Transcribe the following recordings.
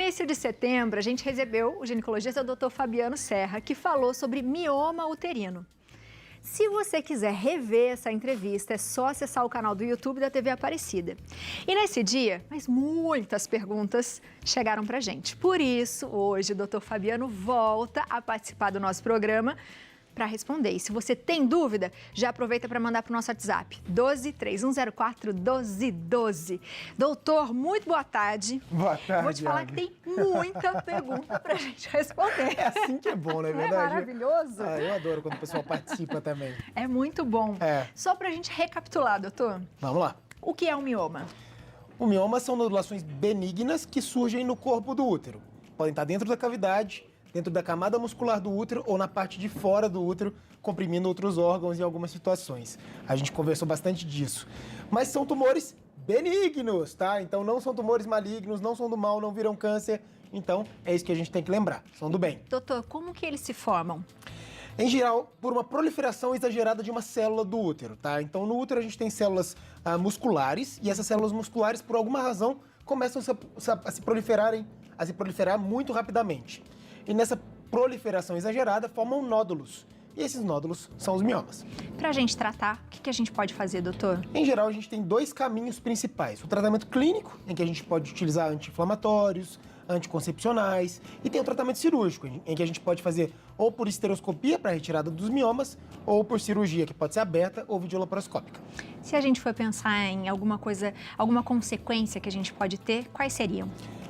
início de setembro, a gente recebeu o ginecologista Dr. Fabiano Serra, que falou sobre mioma uterino. Se você quiser rever essa entrevista, é só acessar o canal do YouTube da TV Aparecida. E nesse dia, mas muitas perguntas chegaram pra gente. Por isso, hoje, o Dr. Fabiano volta a participar do nosso programa para responder. E se você tem dúvida, já aproveita para mandar para o nosso WhatsApp, 12-3104-1212. Doutor, muito boa tarde. Boa tarde, vou te falar que tem muita pergunta para a gente responder. É assim que é bom, não é verdade? É maravilhoso. Eu adoro quando o pessoal participa também. É muito bom. Só para a gente recapitular, doutor. Vamos lá. O que é um mioma? O mioma são nodulações benignas que surgem no corpo do útero. Podem estar dentro da cavidade, dentro da camada muscular do útero ou na parte de fora do útero, comprimindo outros órgãos em algumas situações. A gente conversou bastante disso. Mas são tumores benignos, tá? Então não são tumores malignos, não são do mal, não viram câncer. Então é isso que a gente tem que lembrar, são do bem. Doutor, como que eles se formam? Em geral, por uma proliferação exagerada de uma célula do útero, tá? Então no útero a gente tem células musculares e essas células musculares, por alguma razão, começam a se proliferar muito rapidamente. E nessa proliferação exagerada formam nódulos. E esses nódulos são os miomas. Para a gente tratar, o que a gente pode fazer, doutor? Em geral, a gente tem dois caminhos principais. O tratamento clínico, em que a gente pode utilizar anti-inflamatórios, anticoncepcionais, e tem o tratamento cirúrgico, em que a gente pode fazer ou por esteroscopia para retirada dos miomas, ou por cirurgia, que pode ser aberta ou videolaparoscópica. Se a gente for pensar em alguma coisa, alguma consequência que a gente pode ter, quais seriam?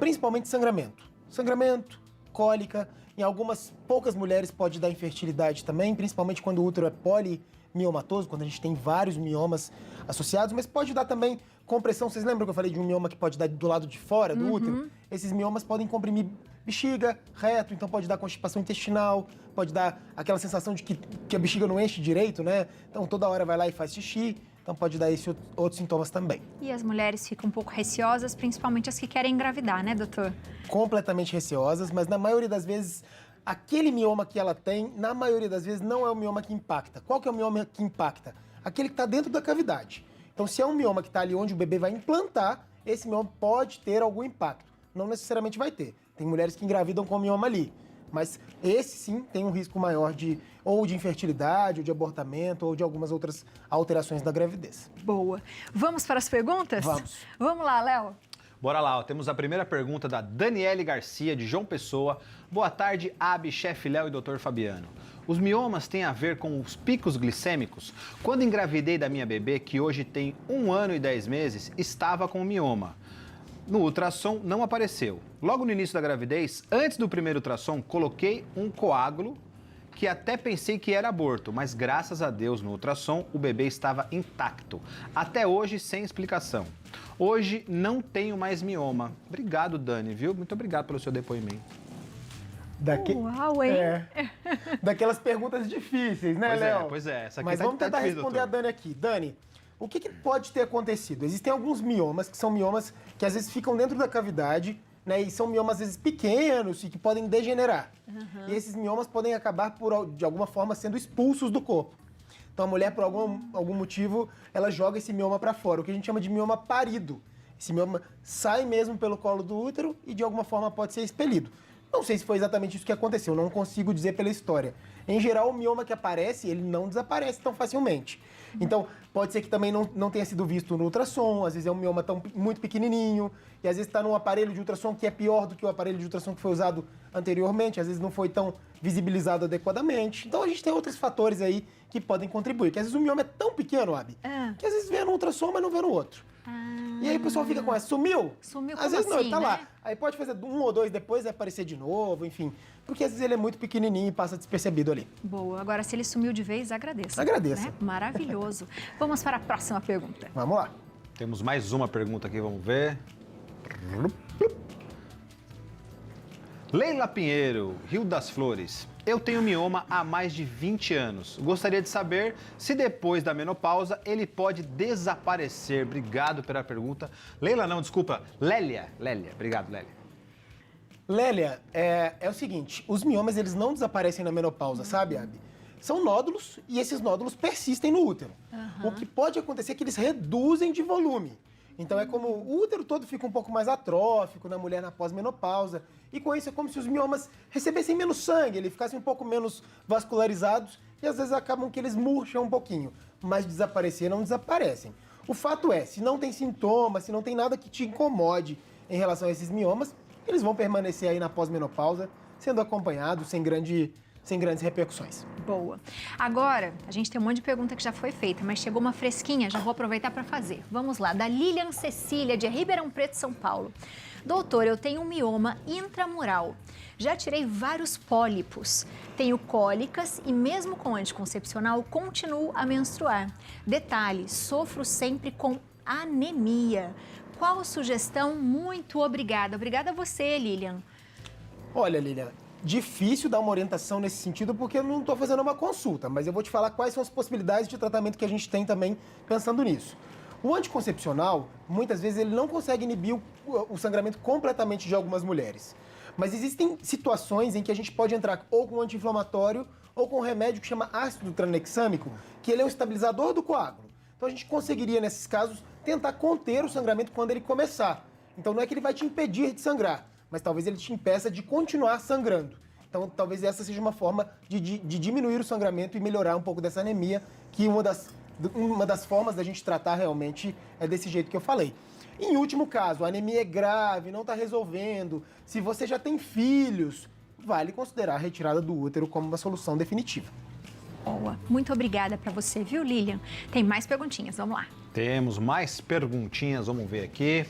Principalmente sangramento. Sangramento, cólica, em algumas poucas mulheres pode dar infertilidade também, principalmente quando o útero é polimiomatoso, quando a gente tem vários miomas associados, mas pode dar também compressão. Vocês lembram que eu falei de um mioma que pode dar do lado de fora do útero? Esses miomas podem comprimir bexiga, reto, então pode dar constipação intestinal, pode dar aquela sensação de que a bexiga não enche direito, né? Então toda hora vai lá e faz xixi. Então pode dar esses outros sintomas também. E as mulheres ficam um pouco receosas, principalmente as que querem engravidar, né, doutor? Completamente receosas, mas na maioria das vezes, aquele mioma que ela tem, na maioria das vezes, não é o mioma que impacta. Qual que é o mioma que impacta? Aquele que está dentro da cavidade. Então, se é um mioma que está ali onde o bebê vai implantar, esse mioma pode ter algum impacto. Não necessariamente vai ter. Tem mulheres que engravidam com o mioma ali. Mas esse sim tem um risco maior de infertilidade, ou de abortamento, ou de algumas outras alterações da gravidez. Boa. Vamos para as perguntas? Vamos. Vamos lá, Léo. Bora lá, ó. Temos a primeira pergunta da Daniele Garcia, de João Pessoa. Boa tarde, Abi, chefe Léo e doutor Fabiano. Os miomas têm a ver com os picos glicêmicos? Quando engravidei da minha bebê, que hoje tem 1 ano e 10 meses, estava com mioma. No ultrassom não apareceu. Logo no início da gravidez, antes do primeiro ultrassom, coloquei um coágulo que até pensei que era aborto, mas graças a Deus no ultrassom o bebê estava intacto. Até hoje sem explicação. Hoje não tenho mais mioma. Obrigado, Dani, viu? Muito obrigado pelo seu depoimento. Uau, hein? Daquelas perguntas difíceis, né, Léo? Pois é. Essa aqui mas vamos tentar difícil, responder doutor. a Dani aqui. Dani, o que pode ter acontecido? Existem alguns miomas que são miomas que às vezes ficam dentro da cavidade, né? E são miomas às vezes pequenos e que podem degenerar. E esses miomas podem acabar de alguma forma sendo expulsos do corpo. Então a mulher, por algum motivo, ela joga esse mioma para fora, o que a gente chama de mioma parido. Esse mioma sai mesmo pelo colo do útero e de alguma forma pode ser expelido. Não sei se foi exatamente isso que aconteceu, não consigo dizer pela história. Em geral, o mioma que aparece, ele não desaparece tão facilmente. Então, pode ser que também não tenha sido visto no ultrassom, às vezes é um mioma muito pequenininho, e às vezes está num aparelho de ultrassom que é pior do que o aparelho de ultrassom que foi usado anteriormente, às vezes não foi tão visibilizado adequadamente. Então, a gente tem outros fatores aí que podem contribuir, que às vezes o mioma é tão pequeno, Abi, que às vezes vê no ultrassom, mas não vê no outro. E aí o pessoal fica com essa, sumiu? Sumiu, às vezes como não, assim, ele tá né? lá. Aí pode fazer 1 ou 2 depois, vai aparecer de novo, enfim. Porque às vezes ele é muito pequenininho e passa despercebido ali. Boa. Agora, se ele sumiu de vez, agradeça. Agradeça. Né? Maravilhoso. Vamos para a próxima pergunta. Vamos lá. Temos mais uma pergunta aqui, vamos ver. Leila Pinheiro, Rio das Flores. Eu tenho mioma há mais de 20 anos. Gostaria de saber se depois da menopausa ele pode desaparecer. Obrigado pela pergunta. Leila não, desculpa. Lélia. Obrigado, Lélia. Lélia, é o seguinte, os miomas eles não desaparecem na menopausa, sabe, Abi? São nódulos e esses nódulos persistem no útero. O que pode acontecer é que eles reduzem de volume. Então é como o útero todo fica um pouco mais atrófico na mulher na pós-menopausa. E com isso é como se os miomas recebessem menos sangue, eles ficassem um pouco menos vascularizados e às vezes acabam que eles murcham um pouquinho. Mas desaparecer não desaparecem. O fato é, se não tem sintomas, se não tem nada que te incomode em relação a esses miomas, eles vão permanecer aí na pós-menopausa, sendo acompanhados sem grandes repercussões. Boa. Agora, a gente tem um monte de pergunta que já foi feita, mas chegou uma fresquinha, já vou aproveitar para fazer. Vamos lá, da Lilian Cecília, de Ribeirão Preto, São Paulo. Doutor, eu tenho um mioma intramural. Já tirei vários pólipos. Tenho cólicas e mesmo com anticoncepcional, continuo a menstruar. Detalhe, sofro sempre com anemia. Qual sugestão? Muito obrigada. Obrigada a você, Lilian. Olha, Lilian, difícil dar uma orientação nesse sentido porque eu não estou fazendo uma consulta, mas eu vou te falar quais são as possibilidades de tratamento que a gente tem também pensando nisso. O anticoncepcional, muitas vezes, ele não consegue inibir o sangramento completamente de algumas mulheres. Mas existem situações em que a gente pode entrar ou com um anti-inflamatório ou com um remédio que chama ácido tranexâmico, que ele é um estabilizador do coágulo. Então a gente conseguiria, nesses casos, tentar conter o sangramento quando ele começar. Então não é que ele vai te impedir de sangrar, mas talvez ele te impeça de continuar sangrando. Então talvez essa seja uma forma de diminuir o sangramento e melhorar um pouco dessa anemia, que uma das formas da gente tratar realmente é desse jeito que eu falei. Em último caso, a anemia é grave, não está resolvendo, se você já tem filhos, vale considerar a retirada do útero como uma solução definitiva. Boa. Muito obrigada para você, viu, Lilian? Tem mais perguntinhas, vamos lá. Temos mais perguntinhas, vamos ver aqui.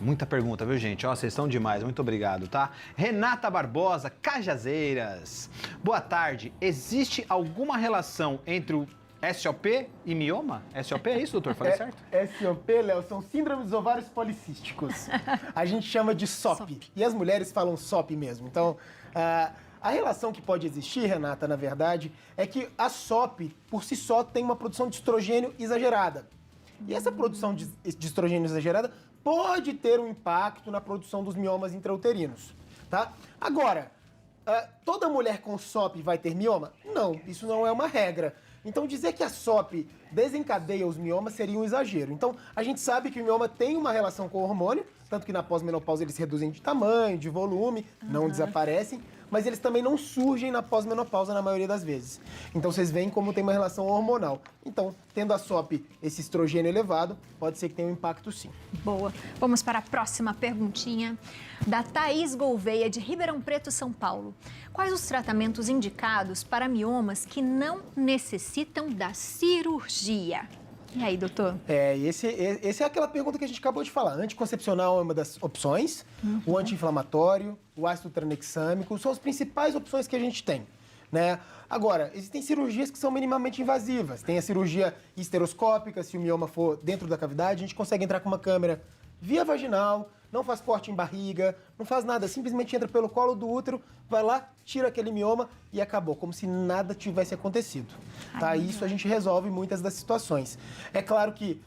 Muita pergunta, viu, gente? Ó, vocês estão demais, muito obrigado, tá? Renata Barbosa, Cajazeiras. Boa tarde. Existe alguma relação entre o SOP e mioma? SOP é isso, doutor? Falei certo? SOP, Léo, são síndromes dos ovários policísticos. A gente chama de SOP. E as mulheres falam SOP mesmo. Então, a relação que pode existir, Renata, na verdade, é que a SOP, por si só, tem uma produção de estrogênio exagerada. E essa produção de estrogênio exagerada pode ter um impacto na produção dos miomas intrauterinos, tá? Agora, toda mulher com SOP vai ter mioma? Não, isso não é uma regra. Então, dizer que a SOP desencadeia os miomas seria um exagero. Então, a gente sabe que o mioma tem uma relação com o hormônio, tanto que na pós-menopausa eles se reduzem de tamanho, de volume, não desaparecem, mas eles também não surgem na pós-menopausa na maioria das vezes. Então, vocês veem como tem uma relação hormonal. Então, tendo a SOP, esse estrogênio elevado, pode ser que tenha um impacto sim. Boa. Vamos para a próxima perguntinha da Thaís Gouveia, de Ribeirão Preto, São Paulo. Quais os tratamentos indicados para miomas que não necessitam da cirurgia? E aí, doutor? Esse é aquela pergunta que a gente acabou de falar. Anticoncepcional é uma das opções, o anti-inflamatório, o ácido tranexâmico, são as principais opções que a gente tem, né? Agora, existem cirurgias que são minimamente invasivas. Tem a cirurgia histeroscópica, se o mioma for dentro da cavidade, a gente consegue entrar com uma câmera via vaginal, não faz corte em barriga, não faz nada, simplesmente entra pelo colo do útero, vai lá, tira aquele mioma e acabou, como se nada tivesse acontecido. Tá? Isso a gente resolve muitas das situações. É claro que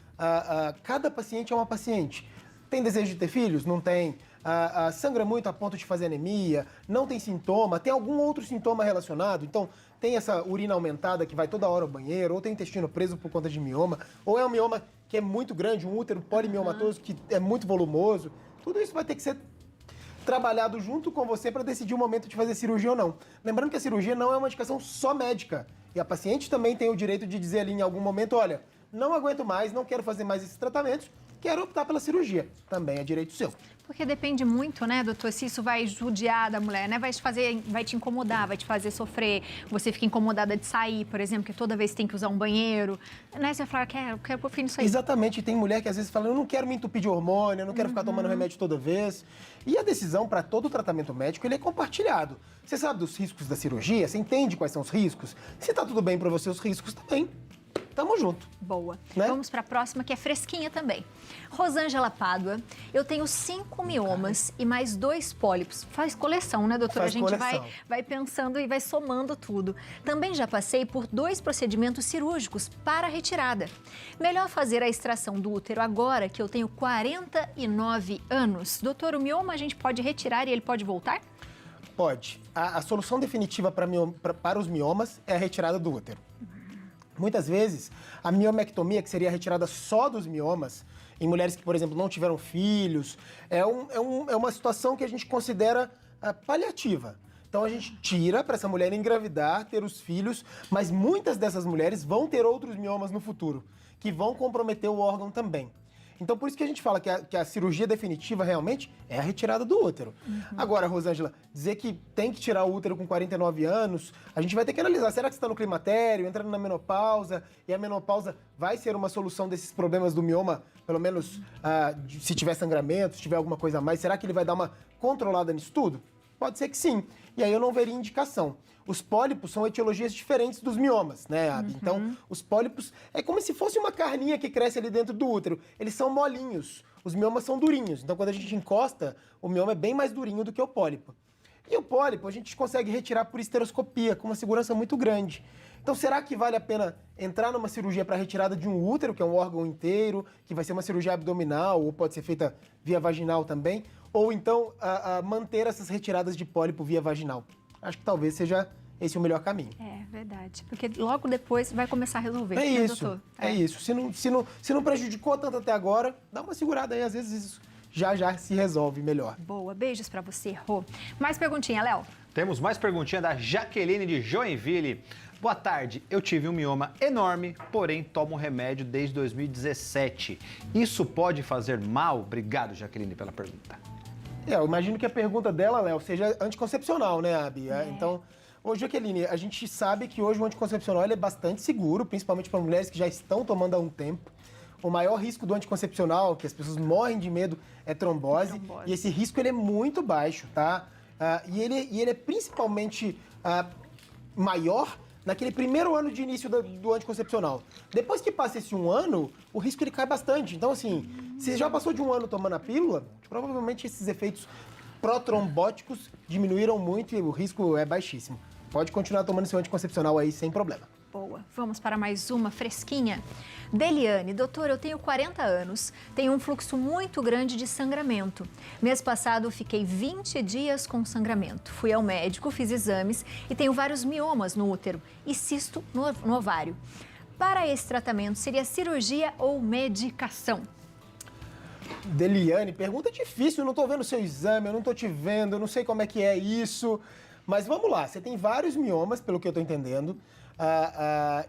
cada paciente é uma paciente. Tem desejo de ter filhos? Não tem. Sangra muito a ponto de fazer anemia? Não tem sintoma? Tem algum outro sintoma relacionado? Então, tem essa urina aumentada que vai toda hora ao banheiro, ou tem intestino preso por conta de mioma, ou é um mioma que é muito grande, um útero polimiomatoso que é muito volumoso. Tudo isso vai ter que ser trabalhado junto com você para decidir o momento de fazer cirurgia ou não. Lembrando que a cirurgia não é uma indicação só médica. E a paciente também tem o direito de dizer ali em algum momento, olha, não aguento mais, não quero fazer mais esses tratamentos, quero optar pela cirurgia. Também é direito seu. Porque depende muito, né, doutor, se isso vai judiar da mulher, né? Vai te incomodar, vai te fazer sofrer. Você fica incomodada de sair, por exemplo, que toda vez tem que usar um banheiro. Né? Você vai falar, quero por fim isso aí. Exatamente. Tem mulher que às vezes fala, eu não quero me entupir de hormônio, eu não quero ficar tomando remédio toda vez. E a decisão para todo o tratamento médico, ele é compartilhado. Você sabe dos riscos da cirurgia? Você entende quais são os riscos? Se tá tudo bem para você, os riscos também. Tamo junto. Boa. Né? Vamos para a próxima, que é fresquinha também. Rosângela Pádua, eu tenho 5 miomas e mais 2 pólipos. Faz coleção, né, doutora? Faz a gente coleção. vai pensando e vai somando tudo. Também já passei por 2 procedimentos cirúrgicos para retirada. Melhor fazer a extração do útero agora que eu tenho 49 anos. Doutor, o mioma a gente pode retirar e ele pode voltar? Pode. A solução definitiva para os miomas é a retirada do útero. Muitas vezes, a miomectomia, que seria a retirada só dos miomas, em mulheres que, por exemplo, não tiveram filhos. É uma situação que a gente considera paliativa. Então a gente tira para essa mulher engravidar, ter os filhos, mas muitas dessas mulheres vão ter outros miomas no futuro, que vão comprometer o órgão também. Então por isso que a gente fala que a cirurgia definitiva realmente é a retirada do útero. Agora, Rosângela, dizer que tem que tirar o útero com 49 anos, a gente vai ter que analisar, será que você está no climatério, entrando na menopausa, e a menopausa vai ser uma solução desses problemas do mioma, pelo menos se tiver sangramento, se tiver alguma coisa a mais, será que ele vai dar uma controlada nisso tudo? Pode ser que sim. E aí eu não veria indicação. Os pólipos são etiologias diferentes dos miomas, né, Abi? Então, os pólipos é como se fosse uma carninha que cresce ali dentro do útero. Eles são molinhos. Os miomas são durinhos. Então, quando a gente encosta, o mioma é bem mais durinho do que o pólipo. E o pólipo a gente consegue retirar por esteroscopia, com uma segurança muito grande. Então, será que vale a pena entrar numa cirurgia para retirada de um útero, que é um órgão inteiro, que vai ser uma cirurgia abdominal, ou pode ser feita via vaginal também? Ou então manter essas retiradas de pólipo via vaginal? Acho que talvez seja esse o melhor caminho. É verdade, porque logo depois vai começar a resolver. É né, isso, doutor? é isso. Se não prejudicou tanto até agora, dá uma segurada aí, às vezes isso já se resolve melhor. Boa, beijos pra você, Rô. Mais perguntinha, Léo? Temos mais perguntinha da Jaqueline de Joinville. Boa tarde, eu tive um mioma enorme, porém tomo remédio desde 2017. Isso pode fazer mal? Obrigado, Jaqueline, pela pergunta. Eu imagino que a pergunta dela, Léo, seja anticoncepcional, né, Abi? Então, Jaqueline, a gente sabe que hoje o anticoncepcional ele é bastante seguro, principalmente para mulheres que já estão tomando há um tempo. O maior risco do anticoncepcional, que as pessoas morrem de medo, é trombose. E esse risco ele é muito baixo, tá? E ele é principalmente maior naquele primeiro ano de início do anticoncepcional. Depois que passa esse 1 ano, o risco ele cai bastante. Então, assim, se já passou de 1 ano tomando a pílula, provavelmente esses efeitos protrombóticos diminuíram muito e o risco é baixíssimo. Pode continuar tomando seu anticoncepcional aí sem problema. Boa. Vamos para mais uma fresquinha. Deliane, doutor, eu tenho 40 anos, tenho um fluxo muito grande de sangramento. Mês passado eu fiquei 20 dias com sangramento. Fui ao médico, fiz exames e tenho vários miomas no útero e cisto no ovário. Para esse tratamento, seria cirurgia ou medicação? Deliane, pergunta difícil, eu não tô vendo o seu exame, eu não tô te vendo, eu não sei como é que é isso. Mas vamos lá, você tem vários miomas, pelo que eu tô entendendo.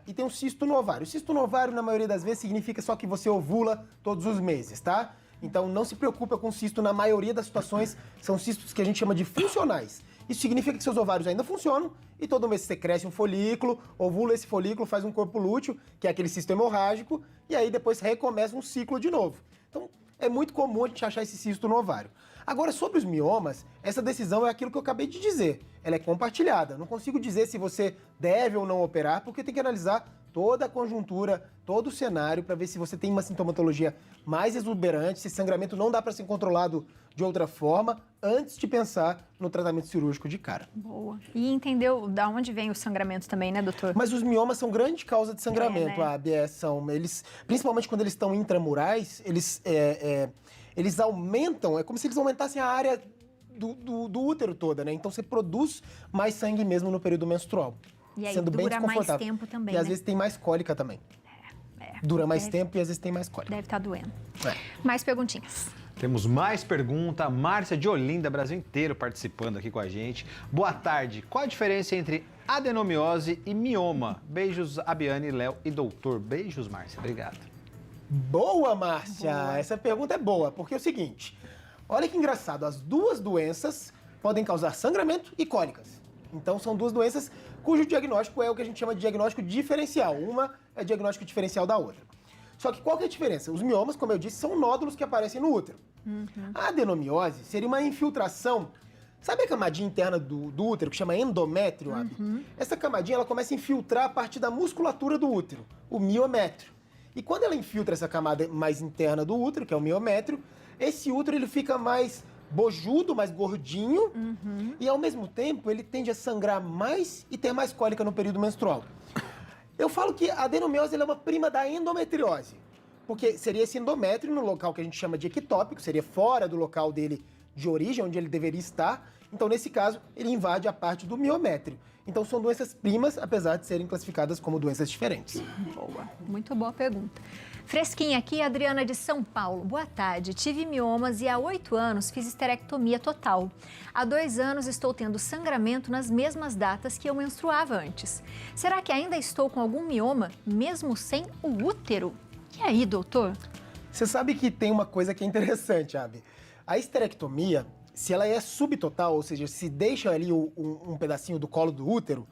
E tem um cisto no ovário. O cisto no ovário, na maioria das vezes, significa só que você ovula todos os meses, tá? Então, não se preocupa com cisto. Na maioria das situações, são cistos que a gente chama de funcionais. Isso significa que seus ovários ainda funcionam e todo mês você cresce um folículo, ovula esse folículo, faz um corpo lúteo, que é aquele cisto hemorrágico, e aí depois recomeça um ciclo de novo. Então, é muito comum a gente achar esse cisto no ovário. Agora, sobre os miomas, essa decisão é aquilo que eu acabei de dizer. Ela é compartilhada. Não consigo dizer se você deve ou não operar, porque tem que analisar toda a conjuntura, todo o cenário, para ver se você tem uma sintomatologia mais exuberante, se esse sangramento não dá para ser controlado de outra forma, antes de pensar no tratamento cirúrgico de cara. Boa. E entendeu da onde vem o sangramento também, né, doutor? Mas os miomas são grande causa de sangramento, né? Abi. Principalmente quando eles estão intramurais, eles aumentam, é como se eles aumentassem a área do útero toda, né? Então você produz mais sangue mesmo no período menstrual. E aí sendo bem dura mais desconfortável. tempo também, E às né? vezes tem mais cólica também. Dura mais tempo e às vezes tem mais cólica. Deve estar doendo. É. Mais perguntinhas. Temos mais pergunta. Márcia de Olinda, Brasil inteiro participando aqui com a gente. Boa tarde. Qual a diferença entre adenomiose e mioma? Beijos, Abiane, Léo e doutor. Beijos, Márcia. Obrigado. Boa, Márcia! Boa. Essa pergunta é boa, porque é o seguinte, olha que engraçado, as duas doenças podem causar sangramento e cólicas. Então são duas doenças cujo diagnóstico é o que a gente chama de diagnóstico diferencial. Uma é diagnóstico diferencial da outra. Só que qual que é a diferença? Os miomas, como eu disse, são nódulos que aparecem no útero. A adenomiose seria uma infiltração. Sabe a camadinha interna do útero, que chama endométrio, Abi? Essa camadinha ela começa a infiltrar a partir da musculatura do útero, o miométrio. E quando ela infiltra essa camada mais interna do útero, que é o miométrio, esse útero ele fica mais bojudo, mais gordinho, e ao mesmo tempo ele tende a sangrar mais e ter mais cólica no período menstrual. Eu falo que a adenomiose ela é uma prima da endometriose, porque seria esse endométrio no local que a gente chama de ectópico, seria fora do local dele de origem, onde ele deveria estar. Então, nesse caso, ele invade a parte do miométrio. Então, são doenças primas, apesar de serem classificadas como doenças diferentes. Boa. Muito boa pergunta. Fresquinha aqui, Adriana de São Paulo. Boa tarde. Tive miomas e há 8 anos fiz esterectomia total. Há 2 anos estou tendo sangramento nas mesmas datas que eu menstruava antes. Será que ainda estou com algum mioma, mesmo sem o útero? E aí, doutor? Você sabe que tem uma coisa que é interessante, Abi. A esterectomia, se ela é subtotal, ou seja, se deixa ali um pedacinho do colo do útero,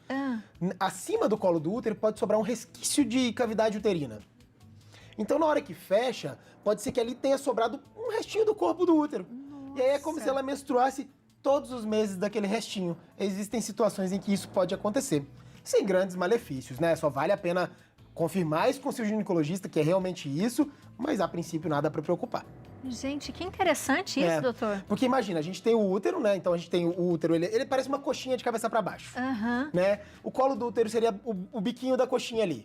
acima do colo do útero pode sobrar um resquício de cavidade uterina. Então, na hora que fecha, pode ser que ali tenha sobrado um restinho do corpo do útero. Nossa. E aí é como se ela menstruasse todos os meses daquele restinho. Existem situações em que isso pode acontecer. Sem grandes malefícios, né? Só vale a pena confirmar isso com seu ginecologista, que é realmente isso, mas a princípio nada para preocupar. Gente, que interessante isso, doutor. Porque imagina, a gente tem o útero, né? Então a gente tem o útero, ele parece uma coxinha de cabeça para baixo, né? O colo do útero seria o biquinho da coxinha ali.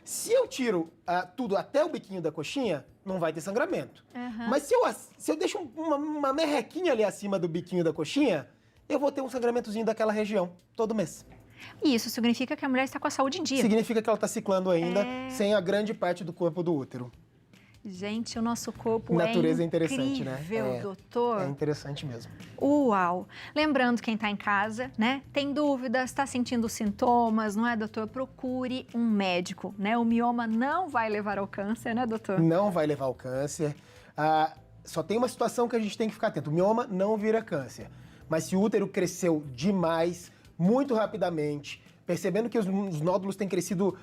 Se eu tiro tudo até o biquinho da coxinha, não vai ter sangramento. Mas se eu deixo uma merrequinha ali acima do biquinho da coxinha, eu vou ter um sangramentozinho daquela região todo mês. E isso significa que a mulher está com a saúde em dia. Significa que ela está ciclando ainda, sem a grande parte do corpo do útero. Gente, o nosso corpo natureza é interessante, incrível, né? doutor. É interessante mesmo. Uau! Lembrando, quem está em casa, né? Tem dúvidas, está sentindo sintomas, não é, doutor? Procure um médico, né? O mioma não vai levar ao câncer, né, doutor? Não vai levar ao câncer. Só tem uma situação que a gente tem que ficar atento. O mioma não vira câncer. Mas se o útero cresceu demais, muito rapidamente, percebendo que os nódulos têm crescido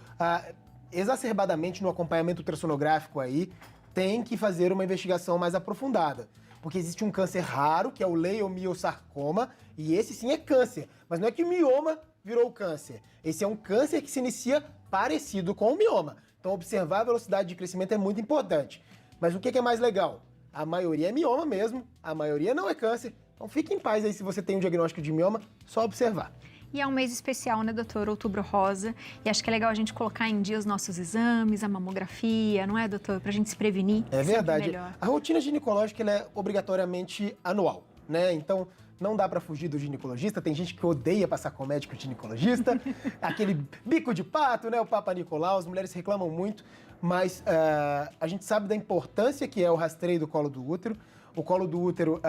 exacerbadamente no acompanhamento ultrassonográfico aí, tem que fazer uma investigação mais aprofundada. Porque existe um câncer raro, que é o leiomiosarcoma, e esse sim é câncer. Mas não é que o mioma virou câncer. Esse é um câncer que se inicia parecido com o mioma. Então, observar a velocidade de crescimento é muito importante. Mas o que é mais legal? A maioria é mioma mesmo, a maioria não é câncer. Então, fique em paz aí se você tem um diagnóstico de mioma, só observar. E é um mês especial, né, doutor? Outubro Rosa. E acho que é legal a gente colocar em dia os nossos exames, a mamografia, não é, doutor? Pra gente se prevenir. É verdade. Melhor. A rotina ginecológica ela é obrigatoriamente anual, né? Então, não dá pra fugir do ginecologista. Tem gente que odeia passar com o médico ginecologista. Aquele bico de pato, né? O Papa Nicolau. As mulheres reclamam muito. Mas a gente sabe da importância que é o rastreio do colo do útero. O colo do útero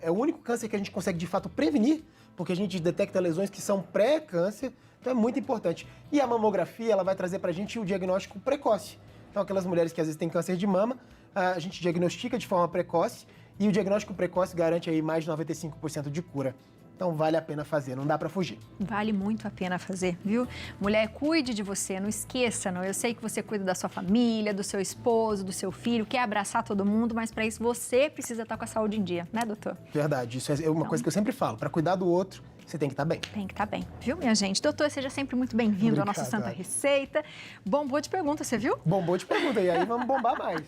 é o único câncer que a gente consegue, de fato, prevenir, porque a gente detecta lesões que são pré-câncer, então é muito importante. E a mamografia, ela vai trazer pra gente o diagnóstico precoce. Então, aquelas mulheres que às vezes têm câncer de mama, a gente diagnostica de forma precoce, e o diagnóstico precoce garante aí mais de 95% de cura. Então, vale a pena fazer, não dá pra fugir. Vale muito a pena fazer, viu? Mulher, cuide de você, não esqueça, não. Eu sei que você cuida da sua família, do seu esposo, do seu filho, quer abraçar todo mundo, mas para isso você precisa estar com a saúde em dia, né, doutor? Verdade, isso é uma coisa que eu sempre falo. Para cuidar do outro, você tem que estar bem. Tem que estar bem, viu, minha gente? Doutor, seja sempre muito bem-vindo à nossa Santa Receita. Bombou de pergunta, você viu? Bombou de pergunta, e aí vamos bombar mais.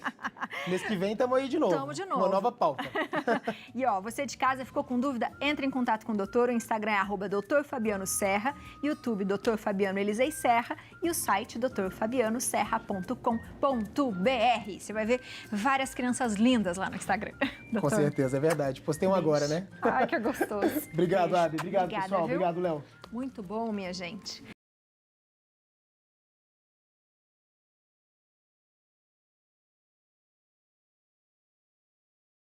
Mês que vem estamos aí de novo. Estamos de novo. Uma nova pauta. E ó, você de casa ficou com dúvida? Entre em contato com o doutor, o Instagram é @Dr. Fabiano Serra, YouTube Dr. Fabiano Elisei Serra e o site drfabianoserra.com.br. Você vai ver várias crianças lindas lá no Instagram. Com certeza, é verdade. Postei um agora, né? Ai, que gostoso. Obrigado, Abi. Obrigado, pessoal. Viu? Obrigado, Léo. Muito bom, minha gente.